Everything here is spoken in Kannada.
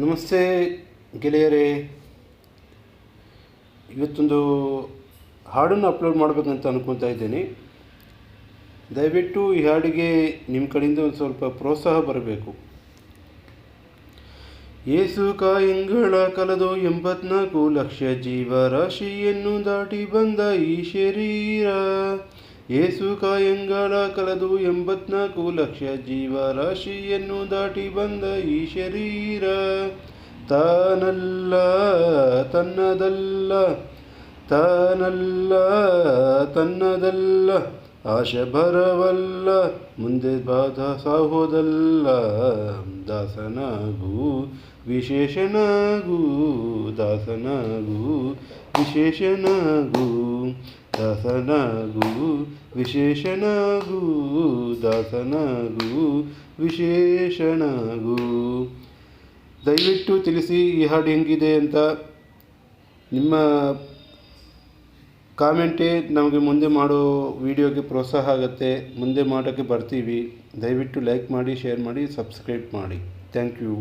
ನಮಸ್ತೆ ಗೆಳೆಯರೇ. ಇವತ್ತೊಂದು ಹಾಡನ್ನು ಅಪ್ಲೋಡ್ ಮಾಡಬೇಕಂತ ಅನ್ಕೊತಾ ಇದ್ದೀನಿ. ದಯವಿಟ್ಟು ಈ ಹಾಡಿಗೆ ನಿಮ್ಮ ಕಡೆಯಿಂದ ಒಂದು ಸ್ವಲ್ಪ ಪ್ರೋತ್ಸಾಹ ಬರಬೇಕು. ಏಸು ಕಾಯಂಗಳ ಕಳೆದು 84 ಲಕ್ಷ ಜೀವರಾಶಿಯನ್ನು ದಾಟಿ ಬಂದ ಈ ಶರೀರ. ಏಸು ಕಾಯಂಗಳ ಕಳೆದು 84 ಲಕ್ಷ ಜೀವರಾಶಿಯನ್ನು ದಾಟಿ ಬಂದ ಈ ಶರೀರ. ತಾನಲ್ಲ ತನ್ನದಲ್ಲ, ತಾನಲ್ಲ ತನ್ನದಲ್ಲ, ಆಶೆ ಬರವಲ್ಲ, ಮುಂದೆ ಬಾಧ ಸಾಹೋದಲ್ಲ. ದಾಸನಾಗು ವಿಶೇಷನಾಗು, ದಾಸನಾಗು ವಿಶೇಷನಾಗು, ದಾಸನಾಗು ವಿಶೇಷನಾಗು, ದಾಸನಾಗು ವಿಶೇಷನಾಗು. ದಯವಿಟ್ಟು ತಿಳಿಸಿ ಈ ಹಾಡು ಹೆಂಗಿದೆ ಅಂತ. ನಿಮ್ಮ ಕಾಮೆಂಟೇ ನಮಗೆ ಮುಂದೆ ಮಾಡೋ ವಿಡಿಯೋಗೆ ಪ್ರೋತ್ಸಾಹ ಆಗುತ್ತೆ. ಮುಂದೆ ಮಾಡೋಕ್ಕೆ ಬರ್ತೀವಿ. ದಯವಿಟ್ಟು ಲೈಕ್ ಮಾಡಿ, ಶೇರ್ ಮಾಡಿ, ಸಬ್ಸ್ಕ್ರೈಬ್ ಮಾಡಿ. Thank you.